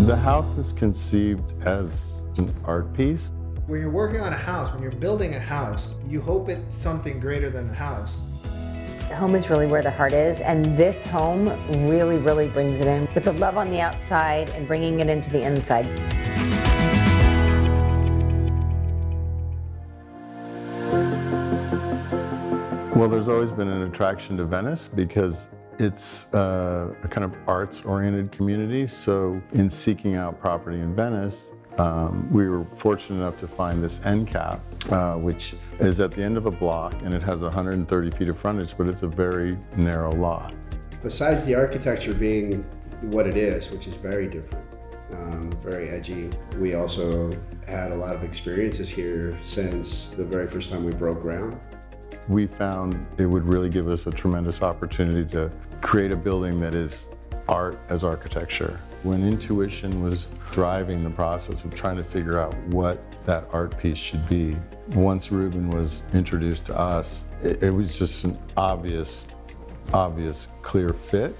The house is conceived as an art piece. When you're working on a house, when you're building a house, you hope it's something greater than the house. Home is really where the heart is, and this home really, really brings it in with the love on the outside and bringing it into the inside. Well, there's always been an attraction to Venice because it's a kind of arts-oriented community. So in seeking out property in Venice, we were fortunate enough to find this end cap, which is at the end of a block, and it has 130 feet of frontage, but it's a very narrow lot. Besides the architecture being what it is, which is very different, very edgy, we also had a lot of experiences here since the very first time we broke ground. We found it would really give us a tremendous opportunity to create a building that is art as architecture. When intuition was driving the process of trying to figure out what that art piece should be, once Ruben was introduced to us, it was just an obvious, clear fit.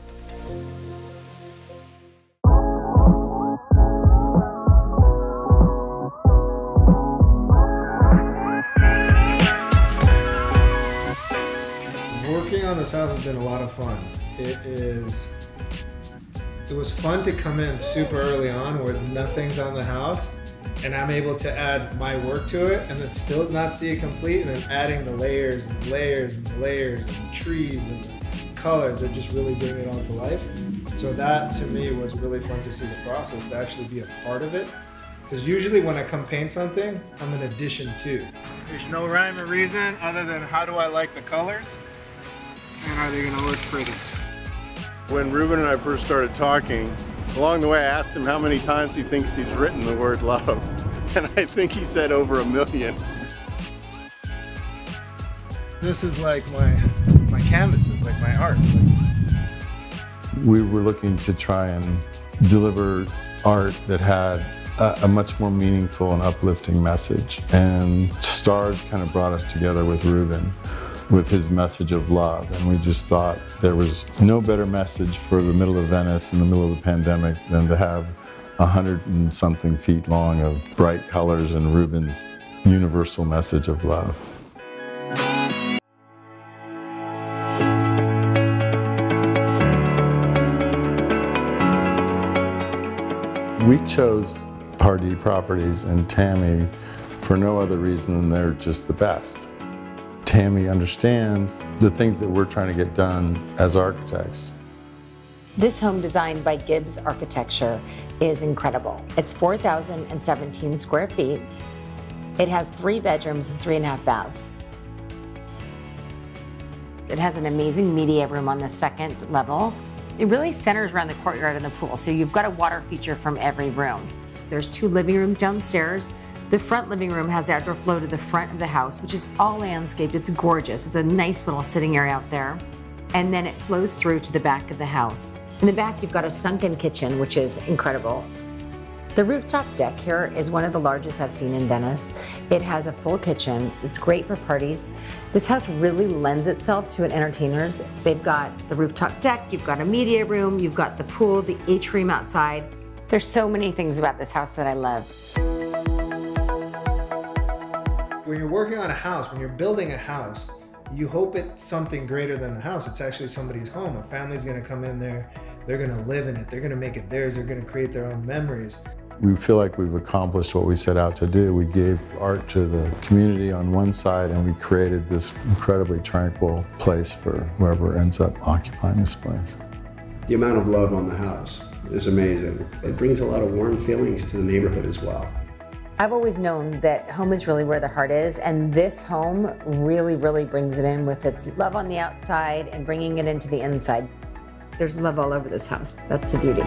Working on this house has been a lot of fun. It was fun to come in super early on where nothing's on the house and I'm able to add my work to it and then still not see it complete, and then adding the layers and the layers and the layers and the trees and the colors that just really bring it all to life. So that to me was really fun to see the process, to actually be a part of it. Because usually when I come paint something, I'm an addition to. There's no rhyme or reason other than how do I like the colors and are they gonna look pretty? When Ruben and I first started talking, along the way I asked him how many times he thinks he's written the word love, and I think he said over 1 million. This is like my canvases, like my art. We were looking to try and deliver art that had a much more meaningful and uplifting message, and stars kind of brought us together with Ruben, with his message of love, and we just thought there was no better message for the middle of Venice in the middle of the pandemic than to have 100 and something feet long of bright colors and Ruben's universal message of love. We chose Pardee Properties and Tammy for no other reason than they're just the best. Tammy understands the things that we're trying to get done as architects. This home, designed by GIBBS Architecture, is incredible. It's 4,017 square feet. It has 3 bedrooms and 3.5 baths. It has an amazing media room on the 2nd level. It really centers around the courtyard and the pool, so you've got a water feature from every room. There's 2 living rooms downstairs. The front living room has outdoor flow to the front of the house, which is all landscaped. It's gorgeous. It's a nice little sitting area out there. And then it flows through to the back of the house. In the back, you've got a sunken kitchen, which is incredible. The rooftop deck here is one of the largest I've seen in Venice. It has a full kitchen. It's great for parties. This house really lends itself to entertainers. They've got the rooftop deck, you've got a media room, you've got the pool, the atrium outside. There's so many things about this house that I love. When you're working on a house, when you're building a house, you hope it's something greater than the house. It's actually somebody's home. A family's gonna come in there, they're gonna live in it, they're gonna make it theirs, they're gonna create their own memories. We feel like we've accomplished what we set out to do. We gave art to the community on one side, and we created this incredibly tranquil place for whoever ends up occupying this place. The amount of love on the house is amazing. It brings a lot of warm feelings to the neighborhood as well. I've always known that home is really where the heart is, and this home really, really brings it in with its love on the outside and bringing it into the inside. There's love all over this house. That's the beauty.